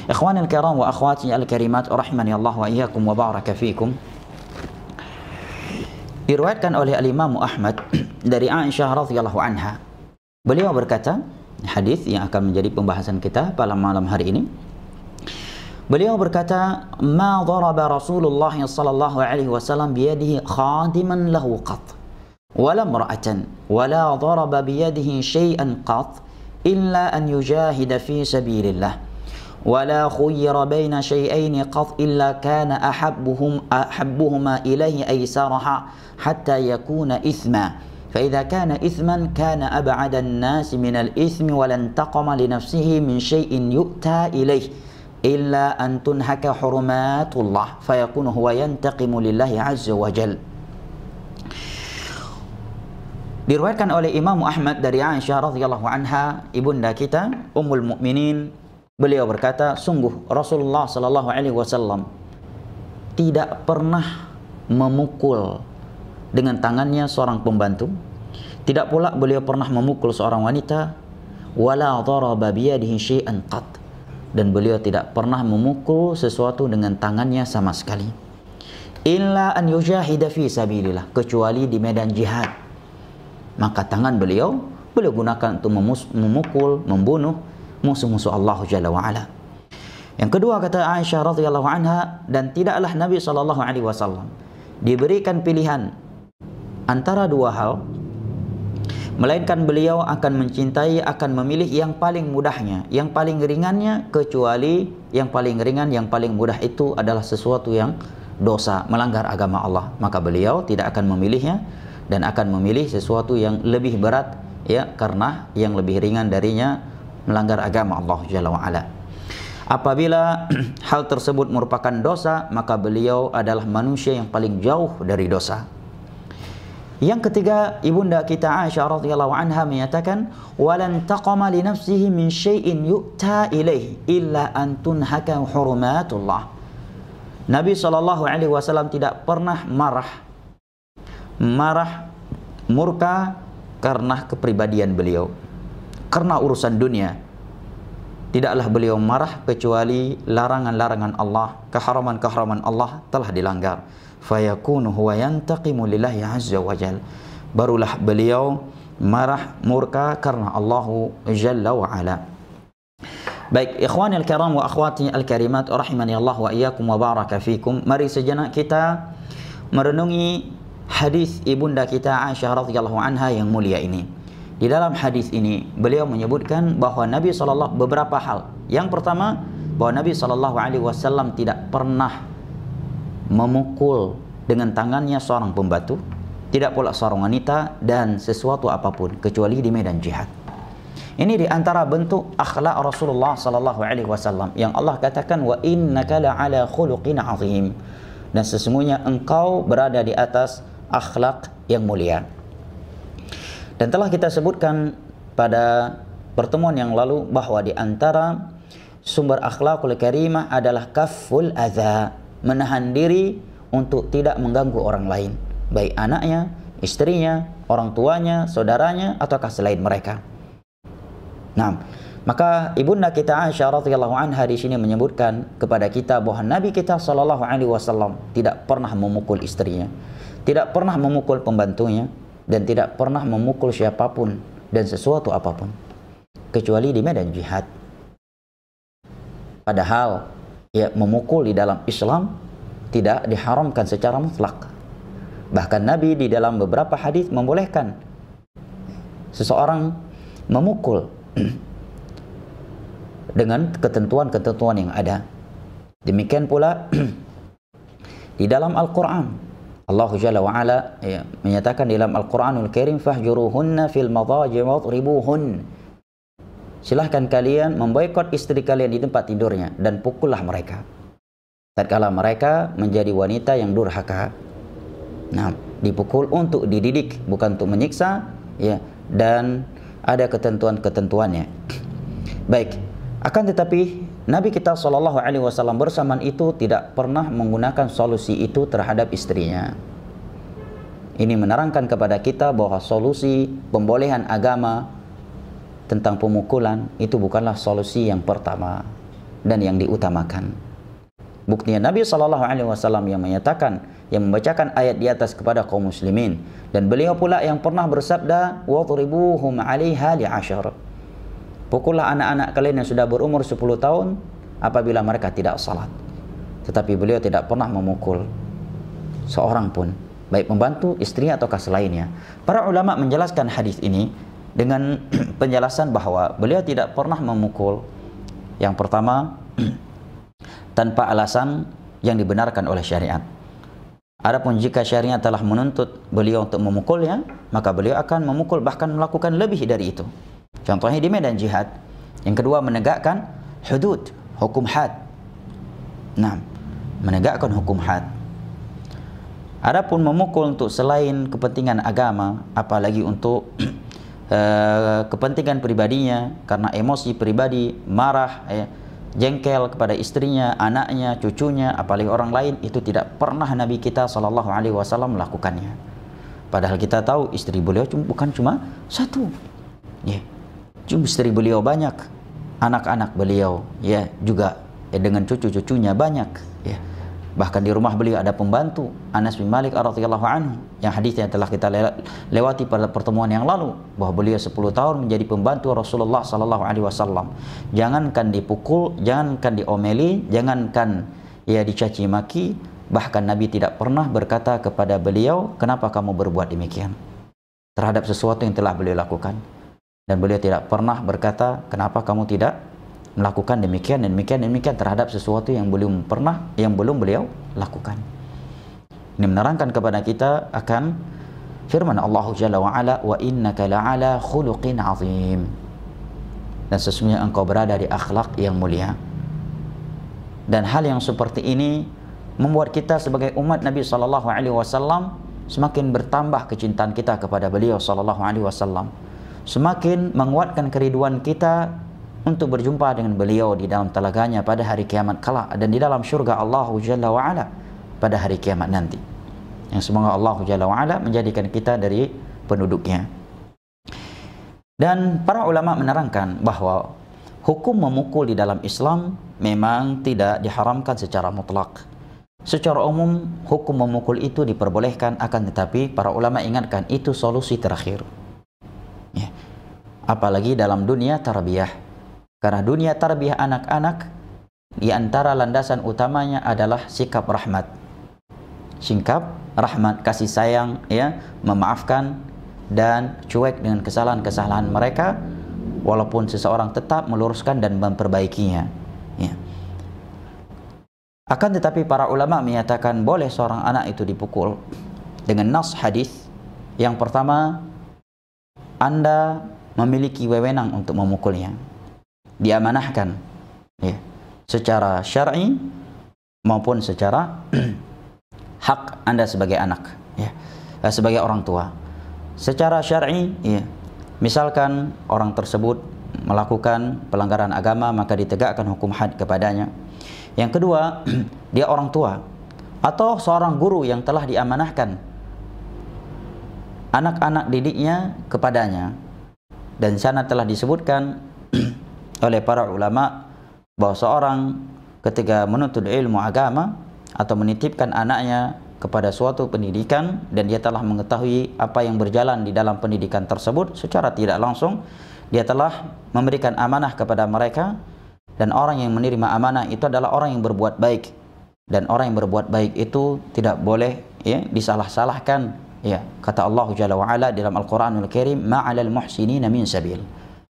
Ikhwanil kiram wa akhwati al-karimat rahimani Allah wa iyyakum wa baraka fikum. Diriwayatkan oleh al-Imam Ahmad dari Aisyah radhiyallahu anha. Beliau berkata, hadis yang akan menjadi pembahasan kita pada malam hari ini. Beliau berkata, "Ma daraba Rasulullah sallallahu alaihi wasallam biyadihi khadiman lahu qat, wala imra'atan, wala daraba biyadihi syai'an qat illa an yujahida fi sabilillah, wala khuyyira baina syai'aini qat illa kana ahabbuhuma ilaihi aysaraha hatta yakuna ithma. فإذا كان إثما كان أبعد الناس من الإثم ولا انتقم لنفسه من شيء يؤتى إليه إلا أن تنهك حرمات الله فيكون هو ينتقم لله عز وجل." Diriwayatkan oleh Imam Ahmad dari Aisyah radhiyallahu anha, ibunda kita Ummul Mukminin. Beliau berkata, sungguh Rasulullah sallallahu alaihi wasallam tidak pernah memukul dengan tangannya seorang pembantu, tidak pula beliau pernah memukul seorang wanita, wala daraba biyadihi syai'an qat, dan beliau tidak pernah memukul sesuatu dengan tangannya sama sekali, illa an yujahida fi sabilillah, kecuali di medan jihad. Maka tangan beliau gunakan untuk memukul, membunuh musuh-musuh Allah Jalla wa Ala. Yang kedua, kata Aisyah radhiyallahu anha, dan tidaklah Nabi sallallahu alaihi wasallam diberikan pilihan antara dua hal, melainkan beliau akan mencintai, akan memilih yang paling mudahnya, yang paling ringannya, kecuali yang paling ringan, yang paling mudah itu adalah sesuatu yang dosa, melanggar agama Allah. Maka beliau tidak akan memilihnya dan akan memilih sesuatu yang lebih berat, ya, karena yang lebih ringan darinya melanggar agama Allah Jalla wa Ala. Apabila hal tersebut merupakan dosa, maka beliau adalah manusia yang paling jauh dari dosa. Yang ketiga, ibunda kita Aisyah radhiyallahu anha menyatakan, "Walan taqama li nafsihi min syai'in yu'ta ilaihi illa an tunhaka hurumatullah." Nabi sallallahu alaihi wasallam tidak pernah murka karena kepribadian beliau, karena urusan dunia. Tidaklah beliau marah kecuali larangan-larangan Allah, keharaman-keharaman Allah telah dilanggar. Fayakunu huwa yantaqimu lillahi azza wa jal. Barulah beliau marah, murka karena Allah Jalla wa Ala. Baik, ikhwani al-kiram wa akhwati al-karimat rahimani Allah wa iyyakum wa baraka fikum. Mari sejenak kita merenungi hadis ibunda kita Aisyah radhiyallahu anha yang mulia ini. Di dalam hadis ini beliau menyebutkan bahwa Nabi sallallahu beberapa hal. Yang pertama, bahwa Nabi sallallahu alaihi wasallam tidak pernah memukul dengan tangannya seorang pembantu, tidak pula seorang wanita, dan sesuatu apapun kecuali di medan jihad. Ini di antara bentuk akhlak Rasulullah sallallahu alaihi wasallam yang Allah katakan, wa innaka la'ala khuluqin azim, dan sesungguhnya engkau berada di atas akhlak yang mulia. Dan telah kita sebutkan pada pertemuan yang lalu bahwa di antara sumber akhlakul karimah adalah kafful adza, menahan diri untuk tidak mengganggu orang lain, baik anaknya, istrinya, orang tuanya, saudaranya, ataukah selain mereka. Nah, maka ibunda kita Aisyah radhiyallahu anha di sini menyebutkan kepada kita bahwa Nabi kita sallallahu alaihi wasallam tidak pernah memukul istrinya, tidak pernah memukul pembantunya, dan tidak pernah memukul siapapun dan sesuatu apapun kecuali di medan jihad. Padahal ya, memukul di dalam Islam tidak diharamkan secara mutlak. Bahkan Nabi di dalam beberapa hadis membolehkan seseorang memukul dengan ketentuan-ketentuan yang ada. Demikian pula di dalam Al-Quran, Allah Jalla wa Ala ya, menyatakan dalam Al-Quranul Karim, fahjuruhunna fil madhaji wadribuhun. Silahkan kalian memboikot istri kalian di tempat tidurnya dan pukullah mereka tatkala mereka menjadi wanita yang durhaka. Nah, dipukul untuk dididik, bukan untuk menyiksa, ya, dan ada ketentuan-ketentuannya. Baik, akan tetapi Nabi kita sallallahu alaihi wasallam bersamaan itu tidak pernah menggunakan solusi itu terhadap istrinya. Ini menerangkan kepada kita bahwa solusi pembolehan agama tentang pemukulan itu bukanlah solusi yang pertama. dan yang diutamakan. Buktinya Nabi SAW yang menyatakan, yang membacakan ayat di atas kepada kaum muslimin, dan beliau pula yang pernah bersabda, "Wadribuhum 'alaiha li'ashar." Pukullah anak-anak kalian yang sudah berumur 10 tahun apabila mereka tidak salat. Tetapi beliau tidak pernah memukul seorang pun, baik pembantu, istri ataukah selainnya. Para ulama menjelaskan hadis ini dengan penjelasan bahwa beliau tidak pernah memukul, yang pertama, tanpa alasan yang dibenarkan oleh syariat. Adapun jika syariat telah menuntut beliau untuk memukulnya, maka beliau akan memukul, bahkan melakukan lebih dari itu. Contohnya di medan jihad. Yang kedua, menegakkan hudud, hukum had. Nah, menegakkan hukum had. Adapun memukul untuk selain kepentingan agama, apalagi untuk kepentingan pribadinya, karena emosi pribadi, marah, jengkel kepada istrinya, anaknya, cucunya, apalagi orang lain, itu tidak pernah Nabi kita SAW melakukannya. Padahal kita tahu istri beliau bukan cuma satu, istri beliau banyak, anak-anak beliau juga dengan cucu-cucunya banyak. Bahkan di rumah beliau ada pembantu, Anas bin Malik radhiyallahu anhu, yang hadisnya telah kita lewati pada pertemuan yang lalu, bahwa beliau 10 tahun menjadi pembantu Rasulullah SAW. Jangankan dipukul, jangankan diomeli, jangankan dicaci maki, bahkan Nabi tidak pernah berkata kepada beliau, "Kenapa kamu berbuat demikian?" terhadap sesuatu yang telah beliau lakukan. Dan beliau tidak pernah berkata, "Kenapa kamu tidak melakukan demikian dan demikian dan demikian," terhadap sesuatu yang belum beliau lakukan. Ini menerangkan kepada kita akan firman Allah Jalla wa Ala, "Wa innaka la'ala khuluqin 'azim." Dan sesungguhnya engkau berada di akhlak yang mulia. Dan hal yang seperti ini membuat kita sebagai umat Nabi SAW semakin bertambah kecintaan kita kepada beliau SAW, semakin menguatkan kerinduan kita untuk berjumpa dengan beliau di dalam telaganya pada hari kiamat kelak, dan di dalam syurga Allah Jalla wa Ala pada hari kiamat nanti. Yang semoga Allah Jalla wa Ala menjadikan kita dari penduduknya. Dan para ulama menerangkan bahwa hukum memukul di dalam Islam memang tidak diharamkan secara mutlak. Secara umum hukum memukul itu diperbolehkan, akan tetapi para ulama ingatkan itu solusi terakhir. Apalagi dalam dunia tarbiyah. Karena dunia tarbiyah anak-anak, di antara landasan utamanya adalah sikap rahmat. Sikap rahmat, kasih sayang, memaafkan dan cuek dengan kesalahan-kesalahan mereka, walaupun seseorang tetap meluruskan dan memperbaikinya. Akan tetapi para ulama menyatakan boleh seorang anak itu dipukul dengan nas hadis. Yang pertama, Anda memiliki wewenang untuk memukulnya, diamanahkan secara syar'i maupun secara hak Anda sebagai anak, sebagai orang tua. Secara syar'i, misalkan orang tersebut melakukan pelanggaran agama, maka ditegakkan hukum had kepadanya. Yang kedua, dia orang tua atau seorang guru yang telah diamanahkan anak-anak didiknya kepadanya. Dan sana telah disebutkan oleh para ulama bahwa seorang ketika menuntut ilmu agama atau menitipkan anaknya kepada suatu pendidikan, dan dia telah mengetahui apa yang berjalan di dalam pendidikan tersebut, secara tidak langsung dia telah memberikan amanah kepada mereka. Dan orang yang menerima amanah itu adalah orang yang berbuat baik, dan orang yang berbuat baik itu tidak boleh disalah-salahkan. Kata Allah Jalla wa Ala dalam Al-Quranul Karim, "Ma'alal muhsinina min sabil."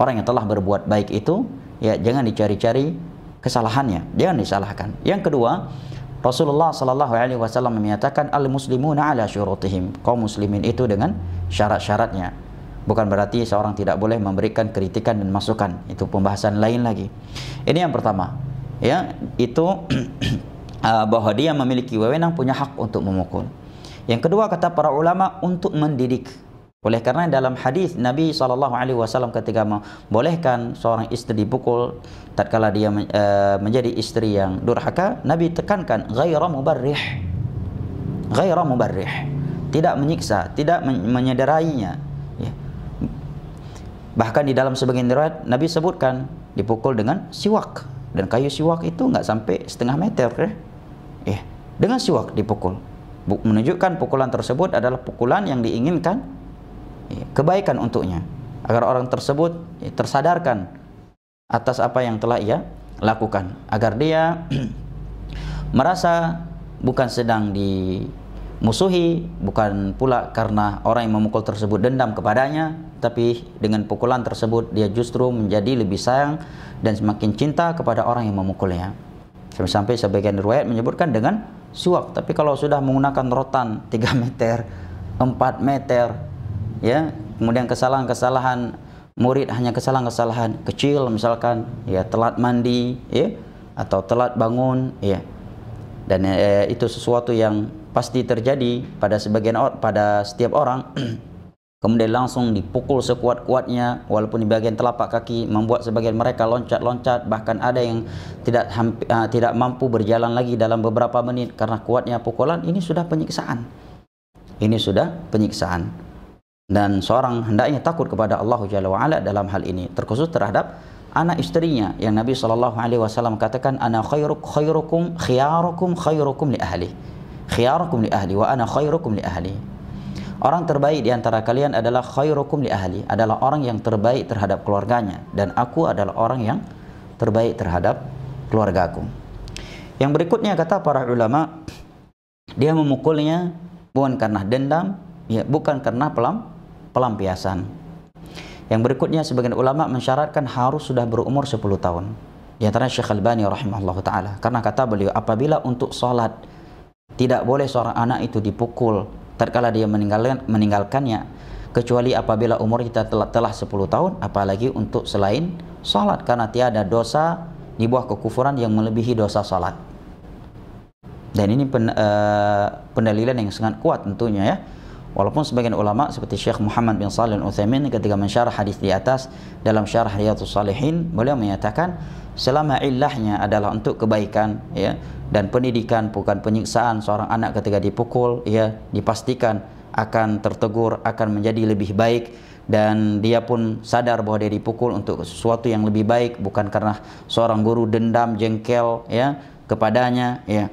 Orang yang telah berbuat baik itu jangan dicari-cari kesalahannya, jangan disalahkan. Yang kedua, Rasulullah SAW menyatakan, "Al-muslimuna ala syurutihim." Kaum muslimin itu dengan syarat-syaratnya. Bukan berarti seorang tidak boleh memberikan kritikan dan masukan, itu pembahasan lain lagi. Ini yang pertama, itu bahwa dia memiliki wewenang, punya hak untuk memukul. Yang kedua, kata para ulama, untuk mendidik. Oleh karena dalam hadis Nabi SAW ketika membolehkan seorang istri dipukul tatkala dia menjadi istri yang durhaka, Nabi tekankan ghaira mubarrih, tidak menyiksa, tidak menyederainya. Bahkan di dalam sebagian riwayat Nabi sebutkan dipukul dengan siwak, Dan kayu siwak itu nggak sampai setengah meter, dengan siwak dipukul, menunjukkan pukulan tersebut adalah pukulan yang diinginkan kebaikan untuknya, agar orang tersebut tersadarkan atas apa yang telah ia lakukan, agar dia merasa bukan sedang dimusuhi, bukan pula karena orang yang memukul tersebut dendam kepadanya, tapi dengan pukulan tersebut dia justru menjadi lebih sayang dan semakin cinta kepada orang yang memukulnya. Sampai sebagian riwayat menyebutkan dengan siwak. Tapi kalau sudah menggunakan rotan 3 meter, 4 meter, ya, kemudian kesalahan-kesalahan murid hanya kesalahan-kesalahan kecil, misalkan ya telat mandi, ya, atau telat bangun, ya, dan itu sesuatu yang pasti terjadi pada setiap orang. Kemudian langsung dipukul sekuat-kuatnya, walaupun di bagian telapak kaki, membuat sebagian mereka loncat-loncat, bahkan ada yang tidak mampu berjalan lagi dalam beberapa menit karena kuatnya pukulan. Ini sudah penyiksaan. Ini sudah penyiksaan. Dan seorang hendaknya takut kepada Allah Jalla wa'ala dalam hal ini, terkhusus terhadap anak istrinya yang Nabi SAW katakan, ana khairukum li ahli. Khiyarukum li ahli wa ana khairukum li ahli. Orang terbaik di antara kalian adalah khairukum li ahli, adalah orang yang terbaik terhadap keluarganya, dan aku adalah orang yang terbaik terhadap keluargaku. Yang berikutnya kata para ulama, dia memukulnya bukan karena dendam, ya, bukan karena pelampiasan. Yang berikutnya sebagian ulama mensyaratkan harus sudah berumur 10 tahun. Di antara Syekh Albani rahimahullah taala, karena kata beliau, apabila untuk salat tidak boleh seorang anak itu dipukul tatkala dia meninggalkannya, kecuali apabila umur kita telah 10 tahun, apalagi untuk selain salat, karena tiada dosa di bawah kekufuran yang melebihi dosa salat. Dan ini pendalilan yang sangat kuat tentunya, ya. Walaupun sebagian ulama seperti Syekh Muhammad bin Shalih Al-Utsaimin ketika mensyarah hadis di atas dalam syarah Riyadhus Shalihin, beliau menyatakan selama ilahnya adalah untuk kebaikan, ya, dan pendidikan, bukan penyiksaan, seorang anak ketika dipukul, ya, dipastikan akan tertegur, akan menjadi lebih baik, dan dia pun sadar bahwa dia dipukul untuk sesuatu yang lebih baik, bukan karena seorang guru dendam, jengkel, ya, kepadanya, ya.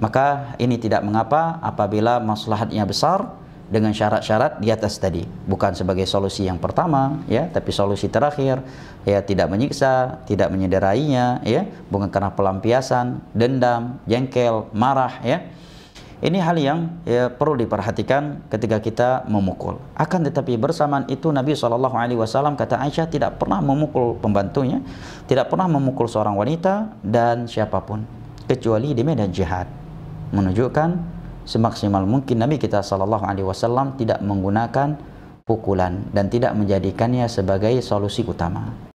Maka ini tidak mengapa apabila maslahatnya besar, dengan syarat-syarat di atas tadi, bukan sebagai solusi yang pertama, ya, tapi solusi terakhir, ya, tidak menyiksa, tidak menyederainya, ya, bukan karena pelampiasan, dendam, jengkel, marah, ya. Ini hal yang, ya, perlu diperhatikan ketika kita memukul. Akan tetapi bersamaan itu Nabi SAW, kata Aisyah, tidak pernah memukul pembantunya, tidak pernah memukul seorang wanita dan siapapun, kecuali di medan jihad. Menunjukkan semaksimal mungkin Nabi kita SAW tidak menggunakan pukulan dan tidak menjadikannya sebagai solusi utama.